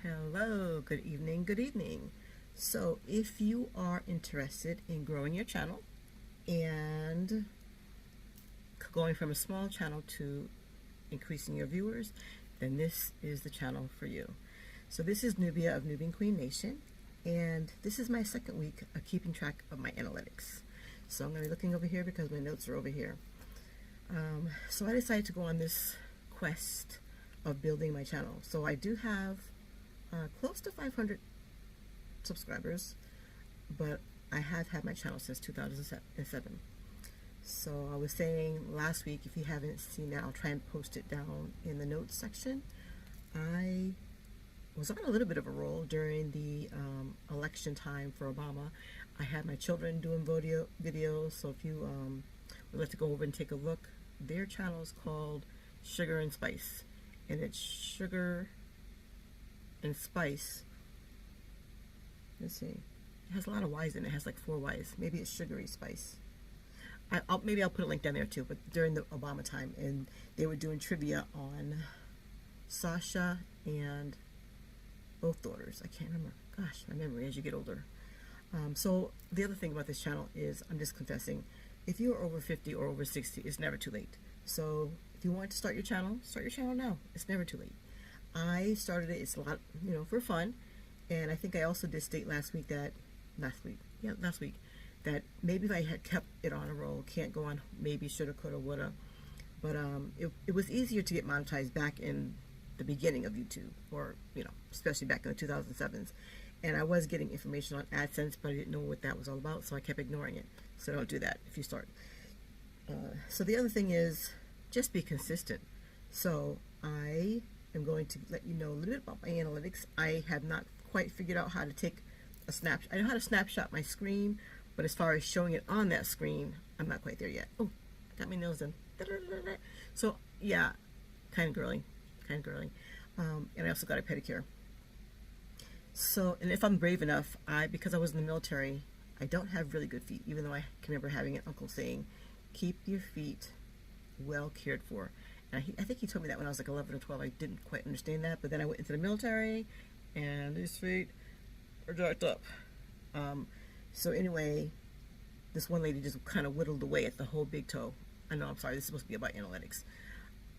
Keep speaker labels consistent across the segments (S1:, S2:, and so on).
S1: Hello, good evening, good evening. So if you are interested in growing your channel and going from a small channel to increasing your viewers, then this is the channel for you. So this is Nubia of NubianQueen Nation, and this is my second week of keeping track of my analytics. So I'm going to be looking over here because my notes are over here. So I decided to go on this quest of building my channel. So I do have close to 500 subscribers, but I have had my channel since 2007. So I was saying last week, if you haven't seen it, I'll try and post it down in the notes section. I was on a little bit of a roll during the election time for Obama. I had my children doing videos, so if you would like to go over and take a look, their channel is called Sugar and Spice, and it's Sugar and Spice. Let's see, it has a lot of Y's in it. It has like 4 Y's. Maybe it's Sugary Spice. Maybe I'll put a link down there too. But during the Obama time, and they were doing trivia on Sasha and both daughters. I can't remember. Gosh, my memory as you get older. So the other thing about this channel is, I'm just confessing, if you're over 50 or over 60, it's never too late. So if you want to start your channel now. It's never too late. I started it, it's a lot, for fun. And I think I also did state last week that maybe if I had kept it on a roll, can't go on maybe, shoulda, coulda, woulda. But it was easier to get monetized back in the beginning of YouTube, or, especially back in the 2007s. And I was getting information on AdSense, but I didn't know what that was all about, so I kept ignoring it. So don't do that if you start. So the other thing is, just be consistent. So I am going to let you know a little bit about my analytics. I have not quite figured out how to take a snapshot. I know how to snapshot my screen, but as far as showing it on that screen, I'm not quite there yet. Oh, got my nails done. So yeah, kind of girly. And I also got a pedicure. So, and if I'm brave enough, because I was in the military, I don't have really good feet, even though I can remember having an uncle saying, keep your feet well cared for. And I think he told me that when I was like 11 or 12. I didn't quite understand that, but then I went into the military, and these feet are jacked up. So anyway, this one lady just kind of whittled away at the whole big toe. I know, I'm sorry, this is supposed to be about analytics.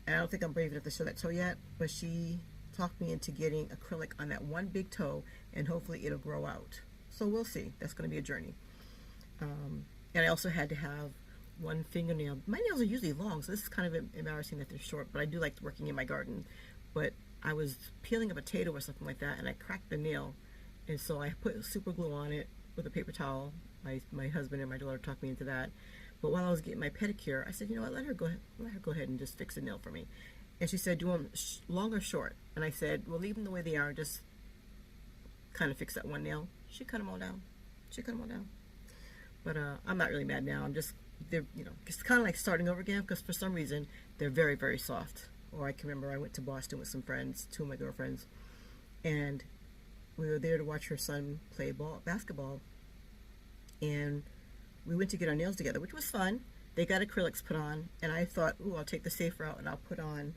S1: And I don't think I'm brave enough to show that toe yet, but she talked me into getting acrylic on that one big toe, and hopefully it'll grow out. So we'll see. That's going to be a journey. And I also had to have one fingernail. My nails are usually long, so this is kind of embarrassing that they're short, but I do like working in my garden. But I was peeling a potato or something like that, and I cracked the nail, and so I put super glue on it with a paper towel. My husband and my daughter talked me into that. But while I was getting my pedicure, I said, you know what, let her go ahead and just fix the nail for me. And she said, do you want them long or short? And I said, well, leave them the way they are, just kind of fix that one nail. She cut them all down. But I'm not really mad now. I'm just, it's kind of like starting over again, because for some reason, they're very, very soft. Or I can remember I went to Boston with some friends, 2 of my girlfriends, and we were there to watch her son play basketball. And we went to get our nails together, which was fun. They got acrylics put on, and I thought, ooh, I'll take the safe route and I'll put on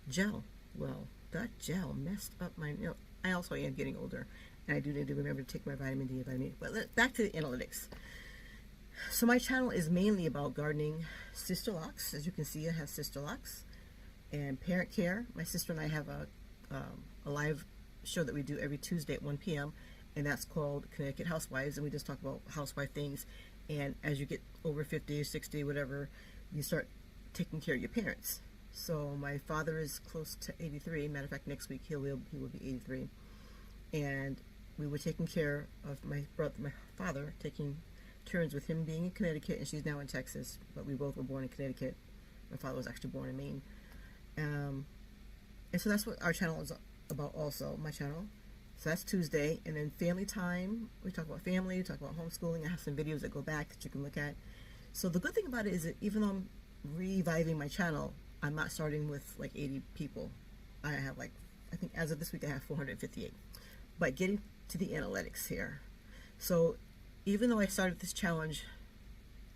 S1: gel. Well, that gel messed up my nail. I also am getting older, and I do need to remember to take my vitamin D and vitamin E. But back to the analytics. So my channel is mainly about gardening, sister locks. As you can see, I have sister locks, and parent care. My sister and I have a live show that we do every Tuesday at 1 p.m., and that's called Connecticut Housewives, and we just talk about housewife things. And as you get over 50, 60, whatever, you start taking care of your parents. So my father is close to 83. Matter of fact, next week he will be 83. And we were taking care of my father, taking turns with him being in Connecticut, and she's now in Texas. But we both were born in Connecticut. My father was actually born in Maine. And so that's what our channel is about also, my channel. So that's Tuesday. And then family time, we talk about family, we talk about homeschooling. I have some videos that go back that you can look at. So the good thing about it is that even though I'm reviving my channel, I'm not starting with like 80 people. I have I think as of this week I have 458. But getting to the analytics here. So even though I started this challenge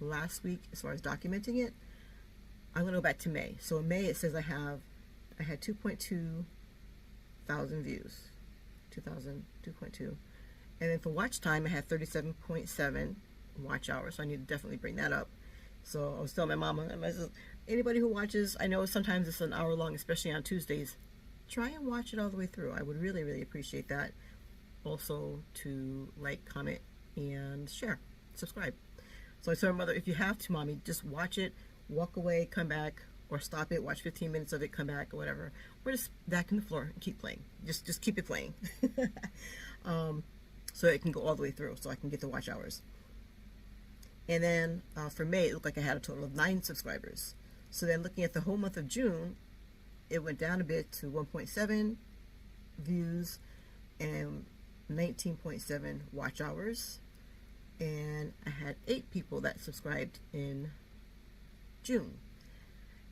S1: last week as far as documenting it, I'm going to go back to May. So in May it says I had 2.2 thousand views. 2,000, 2.2. And then for watch time, I had 37.7 watch hours. So I need to definitely bring that up. So I was telling my mama, and anybody who watches, I know sometimes it's an hour long, especially on Tuesdays. Try and watch it all the way through. I would really, really appreciate that. Also to like, comment, and share. Subscribe. So I told my mother, if you have to, Mommy, just watch it, walk away, come back, or stop it, watch 15 minutes of it, come back, or whatever. Or just back in the floor and keep playing. Just keep it playing. So it can go all the way through, so I can get the watch hours. And then for May, it looked like I had a total of 9 subscribers. So then looking at the whole month of June, it went down a bit to 1.7 views and 19.7 watch hours. And I had 8 people that subscribed in June.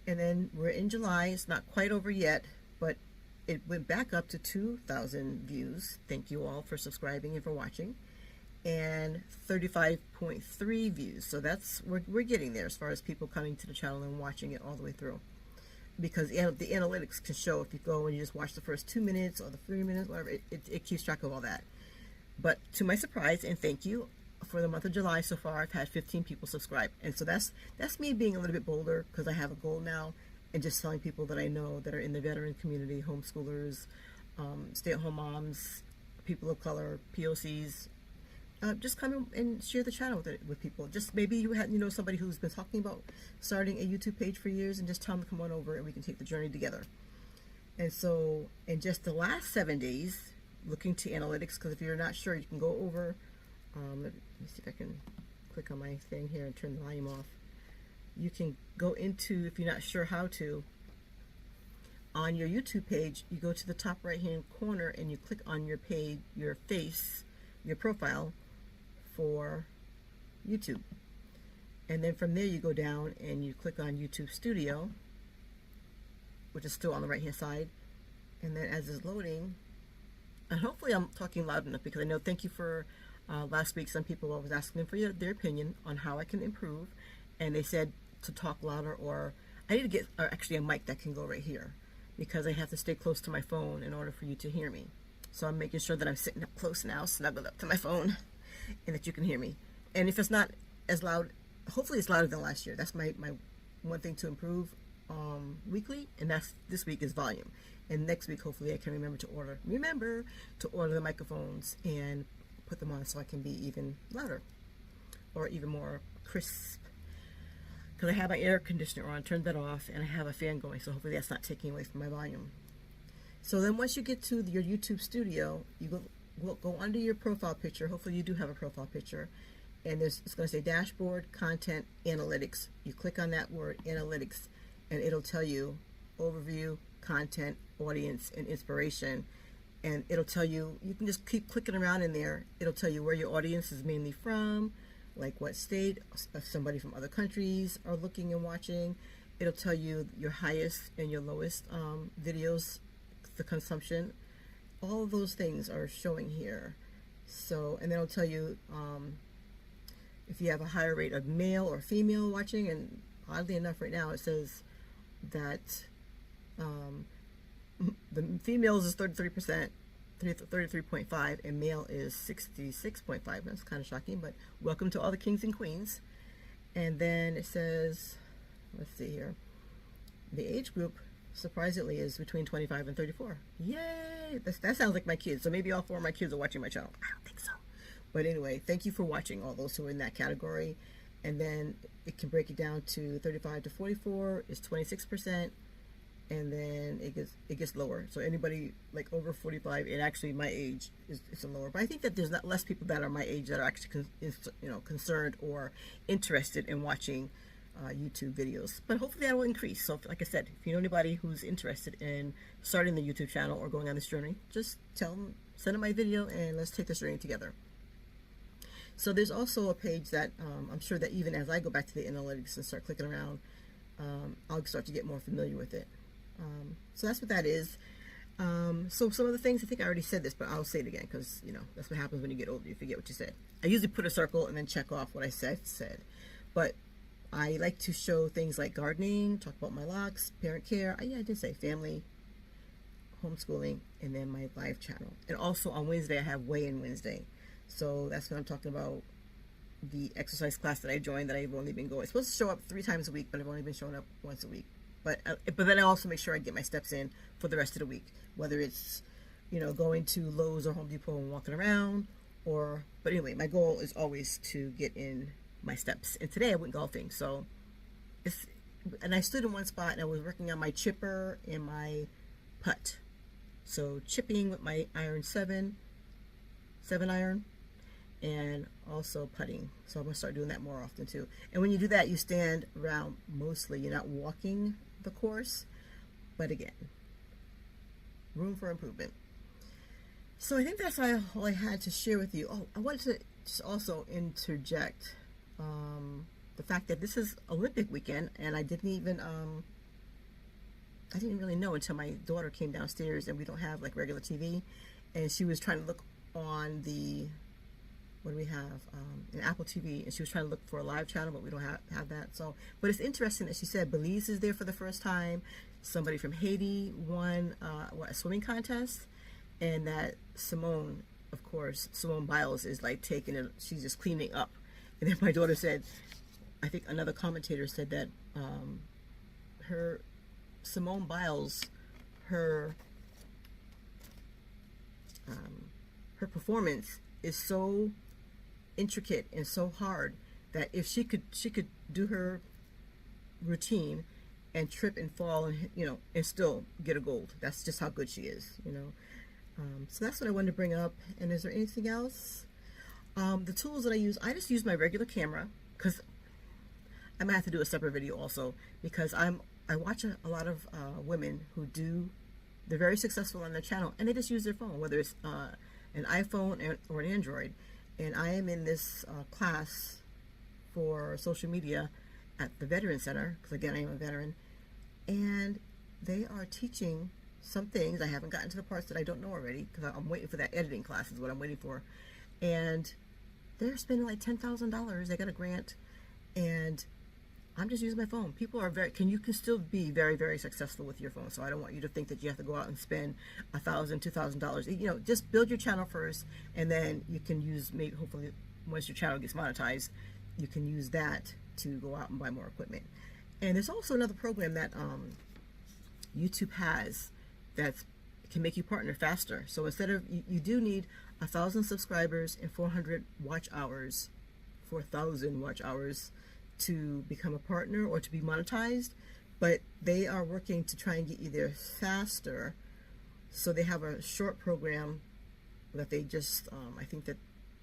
S1: And then we're in July. It's not quite over yet, but it went back up to 2,000 views. Thank you all for subscribing and for watching. And 35.3 views. So that's, we're getting there as far as people coming to the channel and watching it all the way through. Because the analytics can show if you go and you just watch the first 2 minutes or the 3 minutes, whatever, it keeps track of all that. But to my surprise, and thank you, for the month of July so far, I've had 15 people subscribe. And so that's me being a little bit bolder, because I have a goal now, and just telling people that I know that are in the veteran community, homeschoolers, stay-at-home moms, people of color, POCs, just come and share the channel with people. Just maybe you know somebody who's been talking about starting a YouTube page for years, and just tell them to come on over and we can take the journey together. And so in just the last 7 days, looking to analytics, because if you're not sure, you can go over, let me see if I can click on my thing here and turn the volume off. You can go into, if you're not sure how to, on your YouTube page, you go to the top right hand corner and you click on your page, your face, your profile for YouTube. And then from there you go down and you click on YouTube Studio, which is still on the right hand side. And then as it's loading, and hopefully I'm talking loud enough, because I know, thank you for last week, some people, I was asking them for their opinion on how I can improve, and they said to talk louder, or I need to get actually a mic that can go right here, because I have to stay close to my phone in order for you to hear me. So I'm making sure that I'm sitting up close now, snuggled up to my phone, and that you can hear me. And if it's not as loud, hopefully it's louder than last year. That's my one thing to improve weekly, and that's this week is volume. And next week, hopefully I can remember to order the microphones and put them on so I can be even louder or even more crisp. Because I have my air conditioner on, turned that off, and I have a fan going, so hopefully that's not taking away from my volume. So then once you get to your YouTube Studio, you go under your profile picture. Hopefully you do have a profile picture, and it's going to say Dashboard, Content, Analytics. You click on that word, Analytics, and it'll tell you Overview, Content, Audience, and Inspiration. And it'll tell you, you can just keep clicking around in there. It'll tell you where your audience is mainly from, like what state, if somebody from other countries are looking and watching. It'll tell you your highest and your lowest videos, the consumption. All of those things are showing here. So, and then it'll tell you if you have a higher rate of male or female watching, and oddly enough right now it says that the females is 33%, 33.5%, and male is 66.5%. That's kind of shocking, but welcome to all the kings and queens. And then it says, let's see here, the age group surprisingly is between 25 and 34. Yay! That sounds like my kids. So maybe all 4 of my kids are watching my channel. I don't think so. But anyway, thank you for watching, all those who are in that category. And then it can break it down to 35 to 44 is 26%. And then it gets lower. So anybody like over 45, and actually my age is lower. But I think that there's not less people that are my age that are actually concerned or interested in watching YouTube videos. But hopefully that will increase. So like I said, if you know anybody who's interested in starting the YouTube channel or going on this journey, just tell them, send them my video, and let's take this journey together. So there's also a page that I'm sure that even as I go back to the analytics and start clicking around, I'll start to get more familiar with it. So that's what that is. So some of the things, I think I already said this, but I'll say it again, because that's what happens when you get older, you forget what you said. I usually put a circle and then check off what I said. But I like to show things like gardening, talk about my locks, parent care, yeah, I did say family, homeschooling, and then my live channel. And also on Wednesday, I have weigh-in Wednesday. So that's when I'm talking about the exercise class that I joined that I've only been going. It's supposed to show up 3 times a week, but I've only been showing up once a week. But then I also make sure I get my steps in for the rest of the week, whether it's, you know, going to Lowe's or Home Depot and walking around, but anyway, my goal is always to get in my steps. And today I went golfing, so and I stood in one spot and I was working on my chipper and my putt. So chipping with my iron 7 iron, and also putting. So I'm gonna start doing that more often too. And when you do that, you stand around mostly. You're not walking the course, but again, room for improvement. So I think that's all I had to share with you. Oh, I wanted to just also interject the fact that this is Olympic weekend, and I didn't really know until my daughter came downstairs, and we don't have like regular TV, and she was trying to look on the, what do we have, an Apple TV, and she was trying to look for a live channel, but we don't have that. So, but it's interesting that she said Belize is there for the first time. Somebody from Haiti won a swimming contest, and that Simone Biles is like taking it. She's just cleaning up. And then my daughter said, I think another commentator said that Simone Biles, her performance is so intricate and so hard that if she could do her routine and trip and fall and, you know, and still get a gold. That's just how good she is, you know. So that's what I wanted to bring up. And is there anything else? The tools that I just use my regular camera, because I might have to do a separate video also, because I watch a lot of women who they're very successful on their channel, and they just use their phone, whether it's an iPhone or an Android. And I am in this class for social media at the Veteran Center, because again, I am a veteran, and they are teaching some things. I haven't gotten to the parts that I don't know already, because I'm waiting for that editing class is what I'm waiting for. And they're spending like $10,000. They got a grant, and I'm just using my phone. People are you can still be very, very successful with your phone. So I don't want you to think that you have to go out and spend $1,000, $2,000. You know, just build your channel first, and then you can use, maybe hopefully once your channel gets monetized, you can use that to go out and buy more equipment. And there's also another program that YouTube has that can make you partner faster. So instead of, you do need 1,000 subscribers and 400 watch hours, 4,000 watch hours to become a partner or to be monetized, but they are working to try and get you there faster. So they have a short program that they just, I think that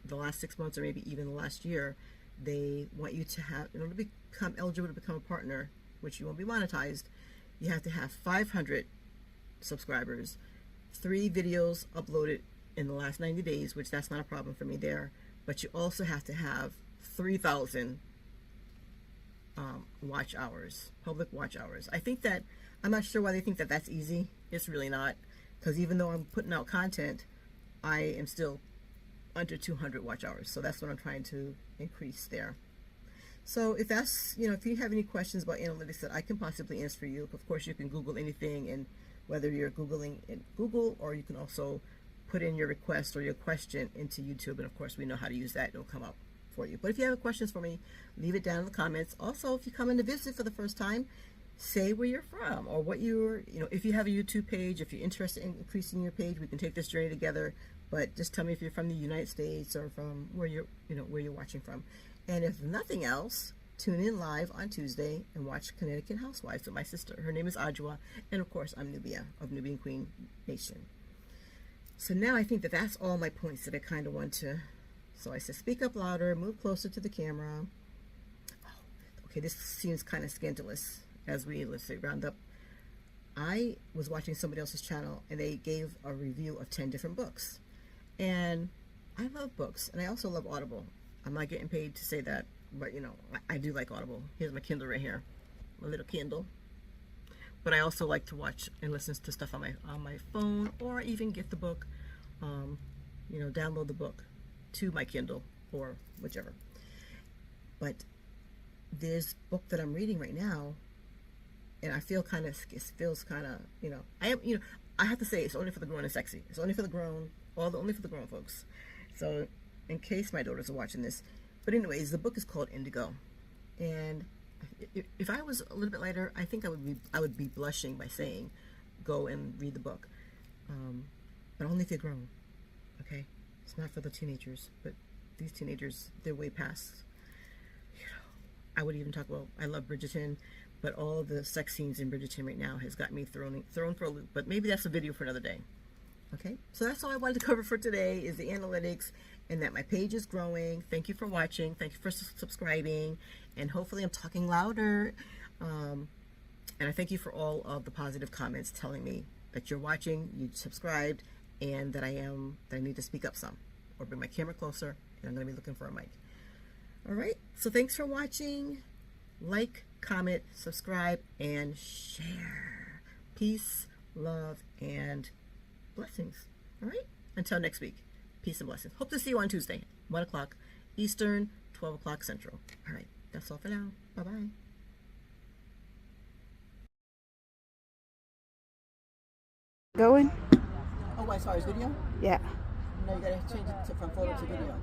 S1: the last 6 months or maybe even the last year, they want you to have, in order to become eligible to become a partner, which you won't be monetized, you have to have 500 subscribers, 3 videos uploaded in the last 90 days, which that's not a problem for me there, but you also have to have 3,000 watch hours, public watch hours. I think that, I'm not sure why they think that that's easy. It's really not, because even though I'm putting out content, I am still under 200 watch hours. So that's what I'm trying to increase there. So if that's, you know, if you have any questions about analytics that I can possibly answer for you, of course you can Google anything, and whether you're Googling in Google, or you can also put in your request or your question into YouTube, and of course we know how to use that. It'll come up for you. But if you have questions for me, leave it down in the comments. Also, if you come in to visit for the first time, say where you're from, or what you're, you know, if you have a YouTube page, if you're interested in increasing your page, we can take this journey together. But just tell me if you're from the United States or from where you're, you know, where you're watching from. And if nothing else, tune in live on Tuesday and watch Connecticut Housewives with my sister. Her name is Adjoa, and of course I'm Nubia of NubianQueen Nation. So now I think that that's all my points that I kind of want to. So I said, speak up louder, move closer to the camera. Oh, okay, this seems kind of scandalous as we, let's say, round up. I was watching somebody else's channel, and they gave a review of 10 different books. And I love books, and I also love Audible. I'm not getting paid to say that, but you know, I do like Audible. Here's my Kindle right here, my little Kindle. But I also like to watch and listen to stuff on my phone, or even get the book, you know, download the book to my Kindle or whichever. But this book that I'm reading right now, and I feel kind of, it feels kind of, you know, I am, you know, I have to say, it's only for the grown and sexy. It's only for the grown, only for the grown folks. So, in case my daughters are watching this. But anyways, the book is called Indigo. And if I was a little bit lighter, I think I would be blushing by saying, go and read the book. But only if you're grown, okay? It's not for the teenagers, but these teenagers, they're way past. You know, I would even talk about, I love Bridgerton, but all the sex scenes in Bridgerton right now has got me thrown for a loop. But maybe that's a video for another day. Okay, so that's all I wanted to cover for today is the analytics and that my page is growing. Thank you for watching. Thank you for subscribing. And hopefully I'm talking louder. And I thank you for all of the positive comments telling me that you're watching, you subscribed, and that I need to speak up some or bring my camera closer, and I'm going to be looking for a mic. All right, so thanks for watching. Like, comment, subscribe, and share. Peace, love, and blessings. All right, until next week, peace and blessings. Hope to see you on Tuesday, 1 o'clock Eastern, 12 o'clock Central. All right, that's all for now. Bye-bye.
S2: Going?
S1: Oh, I saw his video?
S2: Yeah.
S1: No, you gotta change it from photo to video.